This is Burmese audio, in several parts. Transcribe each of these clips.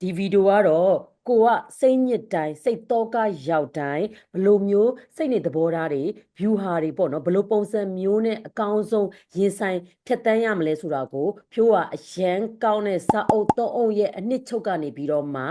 ဒီဗီဒီယိုကတော့ကိုကစိတ်ညစ်တိုင်းစိတ်တော့ကရောက်တိုင်းဘလို့မျိုးစိတ်နေသဘောထားတွေ view ဟာတွေပေါ့နော်ဘလို့ပုံစံမျိုးနဲ့အကောင်းဆုံးရင်ဆိုင်ဖြတ်တန်းရမလဲဆိုတာကိုဖြိုးကအရန်ကောင်းတဲ့စာအုပ်သုံးအုပ်ရဲ့အနှစ်ချုပ်ကနေပြီးတော့မှ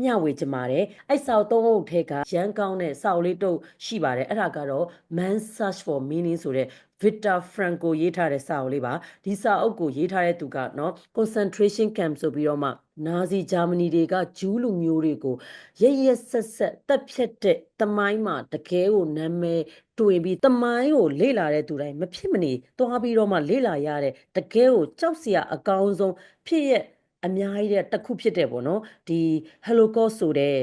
မျှဝေချင်ပါတယ်အဲ့စာအုပ်သုံးအုပ်ထဲကရန်ကောင်းတဲ့စာအုပ်လေးတုပ်ရှိပါတယ်အဲ့ဒါကတော့ Man Search for Meaning ဆိုတဲ့ Viktor Frankl ရေးထားတဲ့စာအုပ်လေးပါဒီစာအုပ်ကိုရေးထားတဲ့သူကနော် concentration camp ဆိုပြီးတော့မှနာဇီဂျာမနီတွေကဂျူးလူမျိုးတွေကိုရရက်ဆက်ဆက်တပ်ဖြတ်တဲ့တမိုင်းမှာတကယ်ကိုနာမည်တွင်ပြီးတမိုင်းကိုလေ့လာတဲ့သူတိုင်းမဖြစ်မနေသွားပြီးတော့မှလေ့လာရတဲ့တကယ်ကိုကြောက်စရာအကောင်းဆုံးဖြစ်ရဲ့အများကြီးတဲ့တစ်ခုဖြစ်တဲ့ပေါ့နော်ဒီ Holocaust ဆိုတဲ့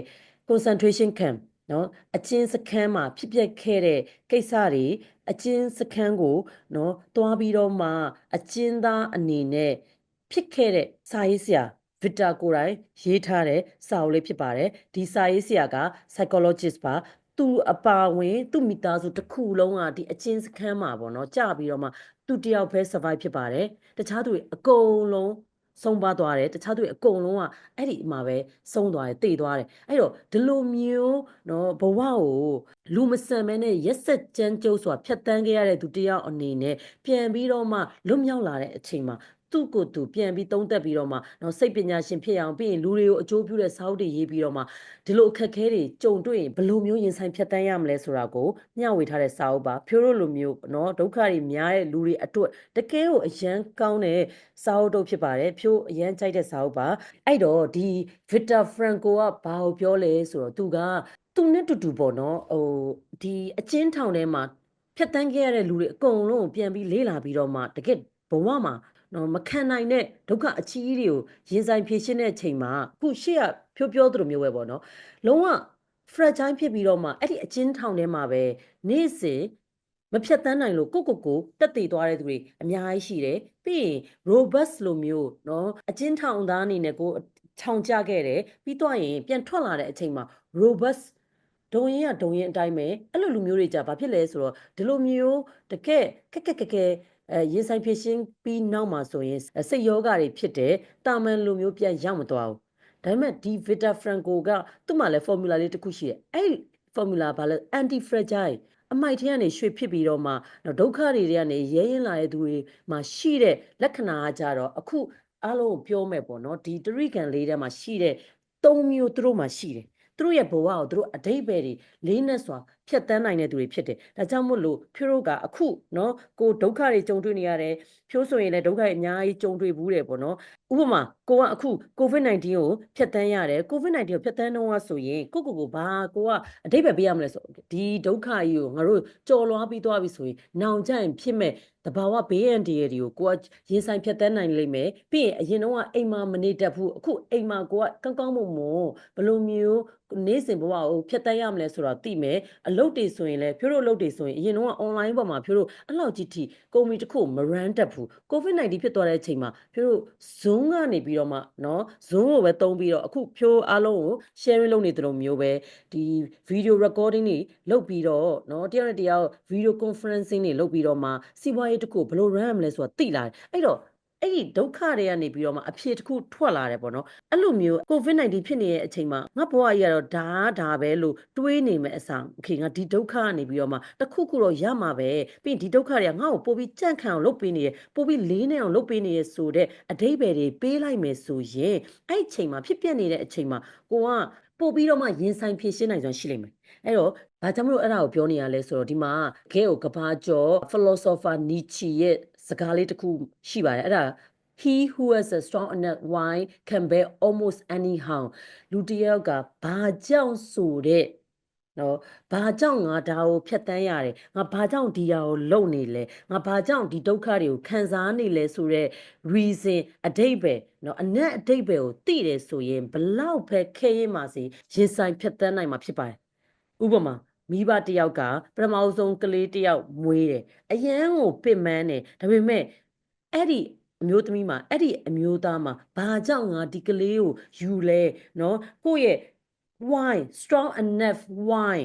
concentration camp နော်အကျဉ်းစခန်းမှာဖြစ်ပျက်ခဲ့တဲ့ကိစ္စတွေအကျဉ်းစခန်းကိုနော်သွားပြီးတော့မှအကျဉ်းသားအနေနဲ့ဖြစ်ခဲ့တဲ့စာရေးဆရာဗစ်တာကိုယ်တိုင်ရေးထားတဲ့စာအုပ်လေးဖြစ်ပါတယ်ဒီစာရေးဆရာက psychologist ပါသူအပါဝင်သူမိသားစုတစ်ခုလုံးကဒီအချင်းစခန်းမှာပေါ့နော်ကြာပြီးတော့မှသူတယောက်ပဲ survive ဖြစ်ပါတယ်တခြားသူတွေအကုန်လုံးဆုံးပါသွားတယ်တခြားသူတွေအကုန်လုံးကအဲ့ဒီမှာပဲဆုံးသွားတယ်တည်သွားတယ်အဲ့တော့ဒီလိုမျိုးနော်ဘဝကိုလူမဆန်မဲနဲ့ရက်ဆက်ကြမ်းကြုတ်စွာဖြတ်တန်းခဲ့ရတဲ့သူတယောက်အနေနဲ့ပြန်ပြီးတော့မှလွတ်မြောက်လာတဲ့အချိန်မှာသူ့ကိုယ်သူပြန်ပြီးသုံးသပ်ပြီးတော့မှနော်စိတ်ပညာရှင်ဖြစ်အောင်ပြီးရင်လူတွေကိုအကျိုးပြုတဲ့စာအုပ်တွေရေးပြီးတော့မှဒီလိုအခက်အခဲတွေကြုံတွေ့ရင်ဘယ်လိုမျိုးရင်ဆိုင်ဖြတ်တန်းရမလဲဆိုတာကိုမျှဝေထားတဲ့စာအုပ်ပါဖြိုးတို့လိုမျိုးနော်ဒုက္ခတွေများတဲ့လူတွေအတွက်တကယ်ကိုအရန်ကောင်းတဲ့စာအုပ်တို့ဖြစ်ပါတယ်ဖြိုးအရန်ကြိုက်တဲ့စာအုပ်ပါအဲ့တော့ဒီ Viktor Frankl ကဘာကိုပြောလဲဆိုတော့သူနဲ့တူတူပေါ့နော်ဒီအကျဉ်းထောင်ထဲမှာဖြတ်တန်းခဲ့ရတဲ့လူတွေအကုန်လုံးကိုပြန်ပြီးလေ့လာပြီးတော့မှတကယ်ဘဝမှာနော်မခံနိုင်တဲ့ဒုက္ခအကြီးကြီးတွေကိုရင်ဆိုင်ဖြေရှင်းတဲ့အချိန်မှာအခုရှေ့ကပြောသလိုမျိုးပဲပေါ့နော်လုံးဝ fragile ဖြစ်ပြီးတော့မှအဲ့ဒီအကျဉ်းထောင်ထဲမှာပဲနေ့စဉ်မဖြတ်တန်းနိုင်လို့ကိုတက်တည်သွားတဲ့သူတွေအများကြီးရှိတယ်ပြီးရင် robust လိုမျိုးနော်အကျဉ်းထောင်သားအနေနဲ့ကိုခြောင်ကျခဲ့တယ်ပြီးတော့ရင်ပြန်ထွက်လာတဲ့အချိန်မှာ robust ဒုံရင်အတိုင်းပဲအဲ့လိုလူမျိုးတွေကြဘာဖြစ်လဲဆိုတော့ဒီလိုမျိုးတကယ်ခက်ရင်ဆိုင်ဖြစ်ရှင်းပြီးနောက်မှာဆိုရင်စိတ်ယောဂတွေဖြစ်တဲ့တာမန်လူမျိုးပြန်ရောက်မသွားဘူးဒါပေမဲ့ဒီ Viktor Frankl ကသူ့မှာလည်း formula လေးတစ်ခုရှိတယ်အဲ့ formula ဘာလဲ anti fragile အမိုက်ထဲကနေရွှေဖြစ်ပြီးတော့မှဒုက္ခတွေကနေရဲရင်လာတဲ့သူတွေမှာရှိတဲ့လက္ခဏာကကြတော့အခုအားလုံးကိုပြောမယ်ပေါ့နော်ဒီတရိကန်လေးထဲမှာရှိတဲ့၃မျိုးသူတို့မှာရှိတယ်သူတို့ရဲ့ဘဝကိုသူတို့အတိတ်ပဲတွေလေးနဲ့စွာဖြတ်တန်းနိုင်တဲ့သူတွေဖြစ်တယ်ဒါကြောင့်မို့လို့ဖြိုးတို့ကအခုနော်ကိုဒုက္ခတွေကြုံတွေ့နေရတယ်ဖြိုးဆိုရင်လည်းဒုက္ခတွေအများကြီးကြုံတွေ့ဘူးတယ်ပေါ့နော်ဥပမာကိုကအခု COVID-19 ကိုဖြတ်တန်းရတယ် COVID-19 ကိုဖြတ်တန်းတော့ဆိုရင်ကိုဘာကိုကအတိတ်ပဲပေးရမလဲဆိုဒီဒုက္ခကြီးကိုငါတို့ကြော်လွှားပြီးသွားပြီဆိုရင်နောင်ကျရင်ဖြစ်မဲ့တဘာဝဘေးအန္တရာယ်တွေကိုကိုကရင်ဆိုင်ဖြတ်တန်းနိုင်လိမ့်မယ်ပြီးရင်အရင်တော့အိမ်မှာမနေတတ်ဘူးအခုအိမ်မှာကိုကကောင်းမွန်ဘယ်လိုမျိုးနေ့စဉ်ဘဝကိုဖြတ်တန်းရမလဲဆိုတာသိမယ်အလုပ်တွေဆိုရင်လည်းဖြိုးတို့အလုပ်တွေဆိုရင်အရင်တော့ online ပေါ်မှာဖြိုးတို့အဲ့လောက်ကြီးထိကုမ္ပဏီတစ်ခုမ run တတ်ဘူး COVID-19 ဖြစ်သွားတဲ့အချိန်မှာဖြိုးတို့ Zoom ကနေပြီးတော့မှနော် Zoom ကိုပဲသုံးပြီးတော့အခုဖြိုးအားလုံးကို sharing လုပ်နေတယ်လို့မျိုးပဲဒီ video recording တွေလုပ်ပြီးတော့နော်တယောက်နဲ့တယောက် video conferencing တွေလုပ်ပြီးတော့မှစီးပွားရေးတစ်ခုဘယ်လို run ရမလဲဆိုတာသိလာတယ်အဲ့တော့အဲ့ဒီဒုက္ခတွေကနေပြီးတော့မှအဖြေတစ်ခုထွက်လာတယ်ပေါ့နော်အဲ့လိုမျိုး COVID-19 ဖြစ်နေတဲ့အချိန်မှာငါဘဝကြီးကတော့ဒါပဲလို့တွေးနေမယ်အစားโอเคငါဒီဒုက္ခကနေပြီးတော့မှတစ်ခုတော့ရမှာပဲပြီးရင်ဒီဒုက္ခတွေကငါ့ကိုပို့ပြီးကြန့်ခံအောင်လုပ်ပေးနေရပို့ပြီးလေးနေအောင်လုပ်ပေးနေရဆိုတဲ့အဓိပ္ပာယ်တွေပေးလိုက်မယ်ဆိုရင်အဲ့အချိန်မှာဖြစ်ပျက်နေတဲ့အချိန်မှာကိုကပို့ပြီးတော့မှရင်ဆိုင်ဖြေရှင်းနိုင်စွမ်းရှိလိမ့်မယ်အဲ့တော့ဘာကြောင့်မလို့အဲ့ဒါကိုပြောနေရလဲဆိုတော့ဒီမှာခဲကိုကဘာကျော် philosopher Nietzsche ရဲ့စကားလေးတစ်ခုရှိပါတယ်အဲ့ဒါ He who has a strong enough mind can bear almost anyhow လူတယောက်ကဘာကြောင့်ဆိုတဲ့နော်ဘာကြောင့်ငါဒါကိုဖြတ်တန်းရတယ်ငါဘာကြောင့်ဒီဟာကိုလုပ်နေလဲငါဘာကြောင့်ဒီဒုက္ခတွေကိုခံစားနေလဲဆိုတဲ့ reason အဓိပ္ပာယ်နော်အနက်အဓိပ္ပာယ်ကိုသိတယ်ဆိုရင်ဘလောက်ပဲခဲရင်ပါစေရင်ဆိုင်ဖြတ်တန်းနိုင်မှာဖြစ်ပါတယ်ဥပမာမိဘတယောက်ကပထမဆုံးကလေးတယောက်မွေးတယ်အရန်ကိုပင်ပန်းတယ်ဒါပေမဲ့အဲ့ဒီအမျိုးသမီးမှာအဲ့ဒီအမျိုးသားမှာဘာကြောင့်ငါဒီကလေးကိုယူလဲနော်ကိုယ့်ရဲ့ why strong enough why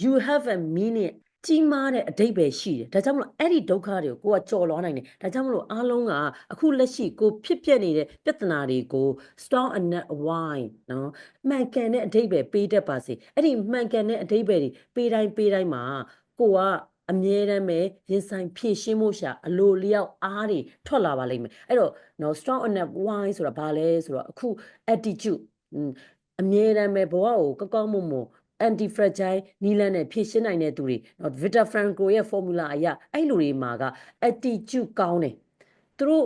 you have a meaning ကြီးမားတဲ့အဓိပ္ပာယ်ရှိတယ်ဒါကြောင့်မလို့အဲ့ဒီဒုက္ခတွေကိုကိုကကြော်လွှားနိုင်တယ်ဒါကြောင့်မလို့အားလုံးကအခုလက်ရှိကိုဖြစ်ပျက်နေတဲ့ပြဿနာတွေကို strong and wide နော်မှန်ကန်တဲ့အဓိပ္ပာယ်ပေးတတ်ပါစေအဲ့ဒီမှန်ကန်တဲ့အဓိပ္ပာယ်တွေပေးတိုင်းမှာကိုကအမြဲတမ်းပဲရင်ဆိုင်ဖြည့်ရှင်းဖို့ရှာအလိုလျောက်အားတွေထွက်လာပါလိမ့်မယ်အဲ့တော့နော် strong and wide ဆိုတာဘာလဲဆိုတော့အခု attitude အမြဲတမ်းပဲဘဝကိုကောင်းမွန် anti fragile နီးလန်းနဲ့ဖြည့်ရှင်းနိုင်တဲ့သူတွေနော် Victor Frankl ရဲ့ formula အရအဲ့လူတွေမှာက attitude ကောင်းတယ်သူတို့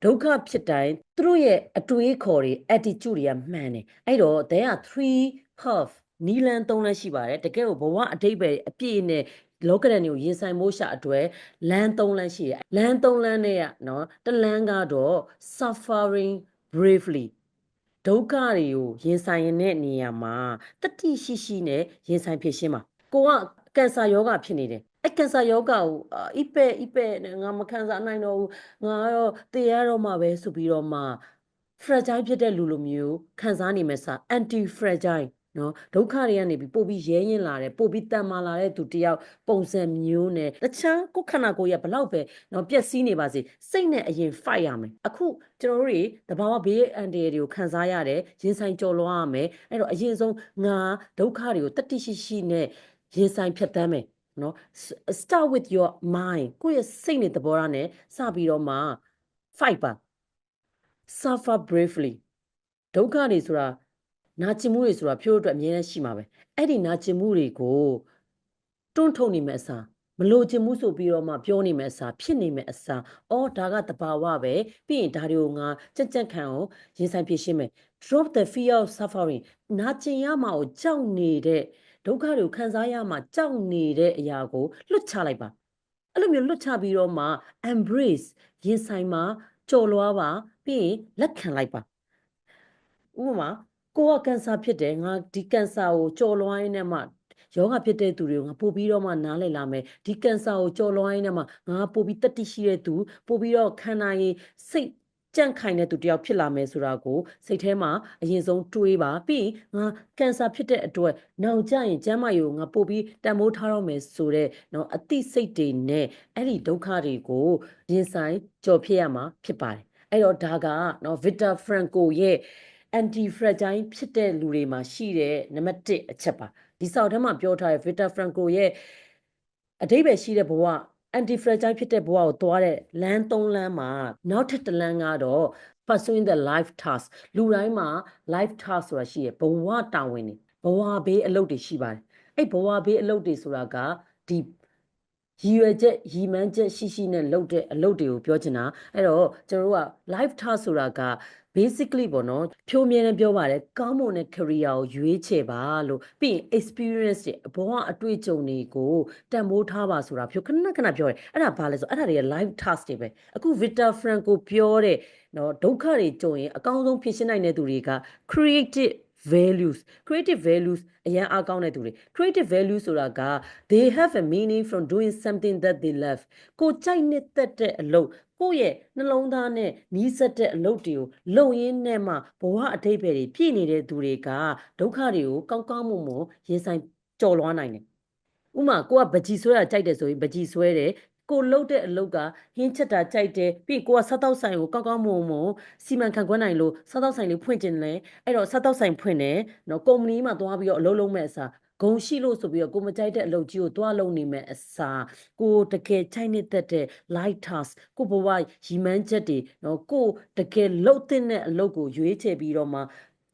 ဒုက္ခဖြစ်တိုင်းသူတို့ရဲ့အတွေးခေါ်တွေ attitude တွေကမှန်တယ်အဲ့တော့ there are 3 path နီးလန်း3လမ်းရှိပါတယ်တကယ်ကိုဘဝအတိတ်ပဲအပြည့်နဲ့လောကရန်ကိုရင်ဆိုင်မို့ရှာအတွက်လမ်း3လမ်းရှိတယ်လမ်း3လမ်းနဲ့ကနော်တလမ်းကတော့ suffering bravely ဒုက္ခတွေကိုရင်ဆိုင်ရတဲ့နေရာမှာတတိရှိနဲ့ရင်ဆိုင်ဖြစ်ရှင်းပါကိုကကင်ဆာယောဂဖြစ်နေတယ်အဲ့ကင်ဆာယောဂကိုအိပဲနဲ့ငါမခံစားနိုင်တော့ဘူးငါတော့သေရတော့မှာပဲဆိုပြီးတော့မှ fragile ဖြစ်တဲ့လူလိုမျိုးခံစားနေမယ်စာ anti fragile နော်ဒုက္ခတွေကနေပြီးပို့ပြီးရဲရင်လာတယ်ပို့ပြီးတန်မာလာတဲ့သူတယောက်ပုံစံမျိုးနဲ့တခြားကိုခန္ဓာကိုယ်ရဘလောက်ပဲနော်ပျက်စီးနေပါစေစိတ်နဲ့အရင် fight ရမယ်အခုကျွန်တော်တို့တွေတဘာဝဘေးအန္တရာယ်တွေကိုခံစားရတယ်ရင်ဆိုင်ကြော်လွှားရမယ်အဲ့တော့အရင်ဆုံးငါဒုက္ခတွေကိုတတိရှိနဲ့ရင်ဆိုင်ဖြတ်သန်းမယ်နော် start with your mind ကိုယ့်ရဲ့စိတ်နဲ့သဘောထားနဲ့စပြီးတော့မှ fight ပါ suffer bravely ဒုက္ခတွေဆိုတာနာကျင်မှုတွေဆိုတာဖြိုးအတွက်အများကြီးရှိမှာပဲအဲ့ဒီနာကျင်မှုတွေကိုတွန်းထုတ်နေမဲ့အစားမလို့ချင်မှုဆိုပြီးတော့မှပြောနေမဲ့အစားဖြစ်နေမဲ့အစားအော်ဒါကတဘာဝပဲပြီးရင်ဒါတွေကိုငါကြက်ခံအောင်ရင်ဆိုင်ဖြေရှင်းမယ် drop the fear of suffering နာကျင်ရမှာကိုကြောက်နေတဲ့ဒုက္ခတွေကိုခံစားရမှာကြောက်နေတဲ့အရာကိုလွတ်ချလိုက်ပါအဲ့လိုမျိုးလွတ်ချပြီးတော့မှ embrace ရင်ဆိုင်မှာကြော်လွှားပါပြီးရင်လက်ခံလိုက်ပါဥပမာကိုကကန်ဆာဖြစ်တယ်ငါဒီကန်ဆာကိုကြော်လွှားရင်းနဲ့မှယောဂဖြစ်တဲ့သူတွေကိုငါပို့ပြီးတော့မှနားလည်လာမယ်ဒီကန်ဆာကိုကြော်လွှားရင်းနဲ့မှငါပို့ပြီးတတိရှိတဲ့သူပို့ပြီးတော့ခန္ဓာရည်စိတ်ကြန့်ခိုင်တဲ့သူတယောက်ဖြစ်လာမယ်ဆိုတာကိုစိတ်ထဲမှာအရင်ဆုံးတွေးပါပြီးငါကန်ဆာဖြစ်တဲ့အတွက်နောက်ကျရင်ကျန်းမာရေးကိုငါပို့ပြီးတန်ဖိုးထားတော့မယ်ဆိုတဲ့နော်အသိစိတ်တွေနဲ့အဲ့ဒီဒုက္ခတွေကိုရင်ဆိုင်ကြော်ဖြစ်ရမှာဖြစ်ပါတယ်အဲ့တော့ဒါကနော် Victor Frankl ရဲ့ anti fragile ဖြစ်တဲ့လူတွေမှာရှိတဲ့နံပါတ်1အချက်ပါဒီစာအုပ်ထဲမှာပြောထားတဲ့ Victor Frankl ရဲ့အဓိပ္ပာယ်ရှိတဲ့ဘဝ anti fragile ဖြစ်တဲ့ဘဝကိုသွားတဲ့လမ်း3လမ်းမှာနောက်ထပ်တစ်လမ်းကတော့ pursuing the life task လူတိုင်းမှာ life task ဆိုတာရှိရဘဝတာဝန်တွေဘဝဘေးအလုပ်တွေရှိပါတယ်အဲ့ဘဝဘေးအလုပ်တွေဆိုတာကဒီရည်ရွယ်ချက်ရည်မှန်းချက်ရှိနဲ့လုပ်တဲ့အလုပ်တွေကိုပြောချင်တာအဲ့တော့ကျွန်တော်တို့က life task ဆိုတာက basically ပေါ့နော်ဖြိုးမြဲနဲ့ပြောပါတယ်ကောင်းမွန်တဲ့ career ကိုရွေးချယ်ပါလို့ပြီးရင် experience တွေဘဝအတွေ့အကြုံတွေကိုတန်ဖိုးထားပါဆိုတာဖြိုးခဏပြောတယ်အဲ့ဒါဘာလဲဆိုအဲ့ဒါတွေက life task တွေပဲအခု Victor Frankl ပြောတဲ့နော်ဒုက္ခတွေကြုံရင်အကောင်းဆုံးဖြေရှင်းနိုင်တဲ့သူတွေက creative values အရင်အားကောင်းတဲ့သူတွေ creative values ဆိုတာက they have a meaning from doing something that they love ကိုကြိုက်နှစ်သက်တဲ့အလုပ်ကိုယ့်ရဲ့နှလုံးသားနဲ့နီးစပ်တဲ့အလုပ်တွေကိုလုပ်ရင်းနဲ့မှဘဝအတိတ်ပဲတွေပြည့်နေတဲ့သူတွေကဒုက္ခတွေကိုကောင်းမွန်ရင်ဆိုင်ကျော်လွှားနိုင်တယ်ဥမာကိုကပကြီးဆွဲတာကြိုက်တယ်ဆိုရင်ပကြီးဆွဲတယ်ကိုလှုပ်တဲ့အလုပ်ကဟင်းချက်တာကြိုက်တယ်ပြီးကိုကစားတောက်ဆိုင်ကိုကောင်းမွန်စီမံခန့်ခွဲနိုင်လို့စားတောက်ဆိုင်လေးဖွင့်ကျင်လဲအဲ့တော့စားတောက်ဆိုင်ဖွင့်တယ်နော်ကုမ္ပဏီမှာသွားပြီးတော့အလုပ်လုပ်မဲ့အစားဂုံရှိလို့ဆိုပြီးတော့ကိုမကြိုက်တဲ့အလုပ်ကြီးကိုတွားလုပ်နေမဲ့အစားကိုတကယ်ချိုက်နေတတ်တဲ့ light task ကိုဘဝရီမန်းချက်တွေနော်ကိုတကယ်လှုပ်တဲ့အလုပ်ကိုရွေးချယ်ပြီးတော့မှ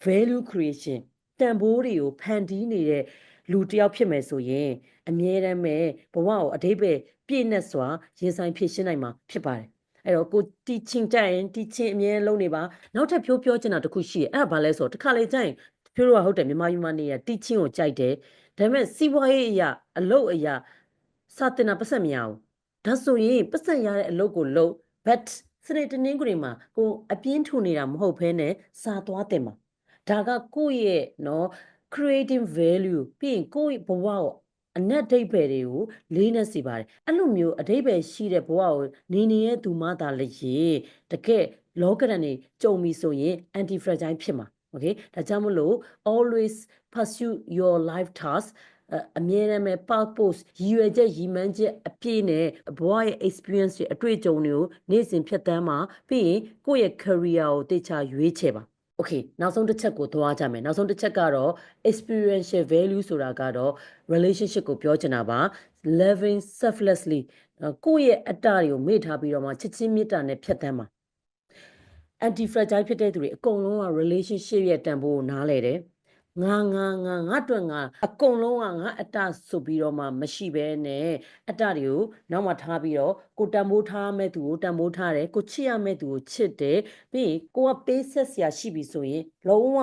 value creation တန်ဖိုးတွေကိုဖန်တီးနေတဲ့လူတယောက်ဖြစ်မယ်ဆိုရင်အမြဲတမ်းပဲဘဝကိုအတိတ်ပဲပြည့်နဲ့စွာရင်ဆိုင်ဖြည့်ရှင်းနိုင်မှာဖြစ်ပါတယ်အဲ့တော့ကို teaching ကြရင် teaching အမြဲလုပ်နေပါနောက်ထပ်ပြောချင်တာတစ်ခုရှိတယ်အဲ့ဒါဘာလဲဆိုတော့တစ်ခါလေကြရင်ပြောလို့ဟုတ်တယ်မြန်မာပြည်မှာနေရ teaching ကိုကြိုက်တယ်ဒါပေမဲ့စီးပွားရေးအရာအလုပ်အရာစာတင်တာပတ်စံမရဘူးဒါဆိုရင်ပတ်စံရတဲ့အလုပ်ကိုလုပ် but စနေတနင်္ဂနွေမှာကိုအပြင်းထူနေတာမဟုတ်ဘဲနဲ့စာသွားတင်ပါဒါကကိုယ့်ရဲ့နော် creating value ပြီးရင်ကိုယ့်ဘဝကိုအနက်အဓိပ္ပာယ်တွေကိုလေးနဲ့စီပါတယ်အဲ့လိုမျိုးအဓိပ္ပာယ်ရှိတဲ့ဘဝကိုနေရဲ့သူမှသာလေတကယ်လောကရန်နေကြုံပြီဆိုရင် anti fragile ဖြစ်မှာ okay ဒါကြောင့်မလို့ always pursue your life task အမြဲတမ်းပဲ purpose ရည်ရွယ်ချက်ရည်မှန်းချက်အပြည့်နဲ့ဘဝရဲ့ experience တွေအတွေ့အကြုံတွေကိုနေ့စဉ်ဖြတ်သန်းမှာပြီးရင်ကိုယ့်ရဲ့ career ကိုတေချာရွေးချယ်ပါOkay နောက်ဆုံးတစ်ချက်ကိုသွားကြမယ်နောက်ဆုံးတစ်ချက်ကတော့ experiential value ဆိုတာကတော့ relationship ကိုပြောချင်တာပါ loving selflessly ကိုယ့်ရဲ့အတ္တတွေကိုမေ့ထားပြီးတော့မှချစ်ချင်းမေတ္တာနဲ့ဖြတ်သန်းပါ anti fragile ဖြစ်တဲ့သူတွေအကုန်လုံးက relationship ရဲ့တန်ဖိုးကိုနားလဲတယ်ငါအတွက်ငါအကုန်လုံးကငါအတ္တဆိုပြီးတော့မှမရှိဘဲနဲ့အတ္တတွေကိုနောက်မှထားပြီးတော့ကိုတန်ဖိုးထားမဲ့သူကိုတန်ဖိုးထားတယ်ကိုချစ်ရမဲ့သူကိုချစ်တယ်ပြီးရင်ကိုကပေးဆက်စရာရှိပြီဆိုရင်လုံးဝ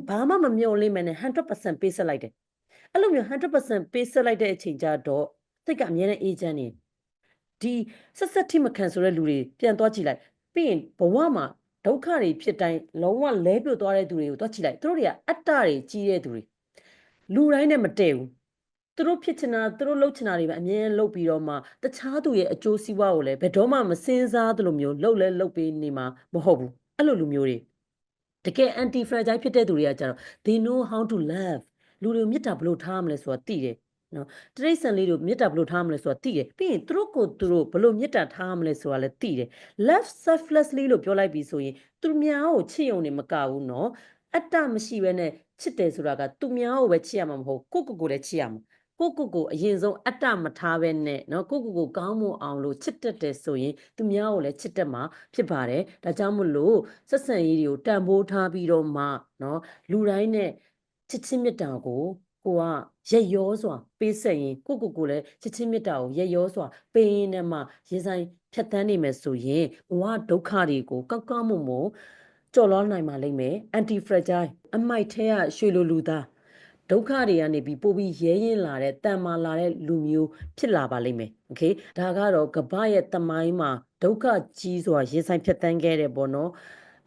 ဘာမှမမျှော်လင့်မဲ့နဲ့ 100% ပေးဆက်လိုက်တယ်အဲ့လိုမျိုး 100% ပေးဆက်လိုက်တဲ့အချိန်ကျတော့စိတ်ကအမြဲတမ်းအေးချမ်းနေဒီဆက်ထိမခံဆိုတဲ့လူတွေပြန်သွားကြည့်လိုက်ပြီးရင်ဘဝမှာဒုက္ခတွေဖြစ်တိုင်းလုံးဝလဲပြုတ်သွားတဲ့သူတွေကိုသွားကြည့်လိုက်သူတို့တွေကအတ္တတွေကြီးတဲ့သူတွေလူတိုင်းနဲ့မတည့်ဘူးသူတို့ဖြစ်ချင်တာသူတို့လုပ်ချင်တာတွေပဲအမြဲလုပ်ပြီးတော့မှတခြားသူရဲ့အကျိုးစီးပွားကိုလည်းဘယ်တော့မှမစင်စားသလိုမျိုးလုပ်ပေးနေမှာမဟုတ်ဘူးအဲ့လိုလူမျိုးတွေတကယ် anti fragile ဖြစ်တဲ့သူတွေကကြတော့ they know how to love လူတွေကိုမေတ္တာဘယ်လိုထားမလဲဆိုတာသိတယ်နော်တရိတ်ဆန်လေးတို့မေတ္တာဘယ်လိုထားမလဲဆိုတာသိတယ်ပြီးရင်သူတို့ကိုသူတို့ဘယ်လိုမေတ္တာထားမလဲဆိုတာလည်းသိတယ် love selflessly လို့ပြောလိုက်ပြီဆိုရင်သူများကိုချစ်ရုံနဲ့မကဘူးနော်အတ္တမရှိဘဲနဲ့ချစ်တယ်ဆိုတာကသူများကိုပဲချစ်ရမှာမဟုတ်ကိုလည်းချစ်ရမှာကိုအရင်ဆုံးအတ္တမထားဘဲနဲ့နော်ကိုကောင်းမှုအောင်လို့ချစ်တတ်တယ်ဆိုရင်သူများကိုလည်းချစ်တတ်မှာဖြစ်ပါတယ်ဒါကြောင့်မို့လို့ဆက်ဆံရေးတွေကိုတန်ဖိုးထားပြီးတော့မှနော်လူတိုင်းနဲ့ချစ်ချင်းမေတ္တာကိုကရက်ရောစွာပေးဆက်ရင်ကိုလည်းချစ်ချင်းမေတ္တာကိုရက်ရောစွာပေးရင်နဲ့မှရင်ဆိုင်ဖြတ်သန်းနေမယ်ဆိုရင်ဘဝဒုက္ခတွေကိုကောက်ကောက်မှုကြော်လွှားနိုင်ပါလိမ့်မယ် anti fragile အမိုက်ထဲကရွှေလိုလူသားဒုက္ခတွေကနေပြီးပို့ပြီးရဲရင်လာတဲ့တန်မာလာတဲ့လူမျိုးဖြစ်လာပါလိမ့်မယ်โอเคဒါကတော့ကမ္ဘာရဲ့သမိုင်းမှာဒုက္ခကြီးစွာရင်ဆိုင်ဖြတ်သန်းခဲ့တဲ့ပေါ့နော်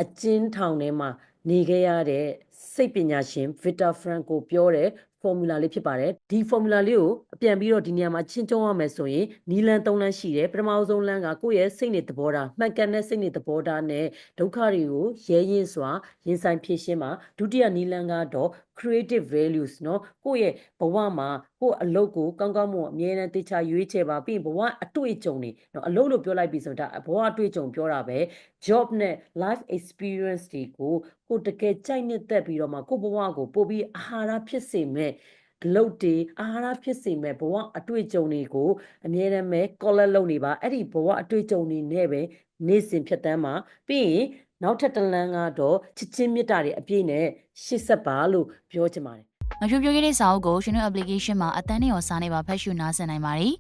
အကျဉ်းထောင်ထဲမှာနေခဲ့ရတဲ့စိတ်ပညာရှင် Viktor Frankl ပြောတဲ့ formula လေးဖြစ်ပါတယ်ဒီ formula လေးကိုပြန်ပြီးတော့ဒီနေရာမှာချင်းချုံရမယ်ဆိုရင်နီလန်၃လမ်းရှိတယ်ပထမဆုံးလမ်းကကိုယ့်ရဲ့စိတ်နေသဘောထားမှန်ကန်တဲ့စိတ်နေသဘောထားနဲ့ဒုက္ခတွေကိုရဲရင်စွာရင်ဆိုင်ဖြေရှင်းမှာဒုတိယနီလန်ကတော့ creative values เนาะကိုယ့်ရဲ့ဘဝမှာကိုယ့်အလုပ်ကိုကောင်းမှုအမြဲတမ်းတေချာရွေးချယ်ပါပြီးရင်ဘဝအတွေ့အကြုံတွေเนาะအလုပ်လို့ပြောလိုက်ပြီဆိုတော့ဒါဘဝအတွေ့အကြုံပြောတာပဲ job နဲ့ life experience တွေကိုတကယ်ကြိုက်နှစ်ပြီးတော့မှကိုယ့်ဘဝကိုပို့ပြီးအာဟာရဖြစ်စေမဲ့အလုပ်တွေအာဟာရဖြစ်စေမဲ့ဘဝအတွေ့အကြုံတွေကိုအမြဲတမ်းပဲ collect လုပ်နေပါအဲ့ဒီဘဝအတွေ့အကြုံတွေနဲ့ပဲနေ့စဉ်ဖြတ်သန်းမှာပြီးရင်နောက်ထပ်တစ်လမ်းကတော့ချစ်ချင်းမေတ္တာတွေအပြည့်နဲ့ရှေ့ဆက်ပါလို့ပြောချင်ပါတယ်မဖြိုးဖြိုးရေးတဲ့စာအုပ်ကိုရှင်တို့ application မှာအတန်းနဲ့ရောစာနဲ့ပါဖတ်ရှုနားဆင်နိုင်ပါတယ်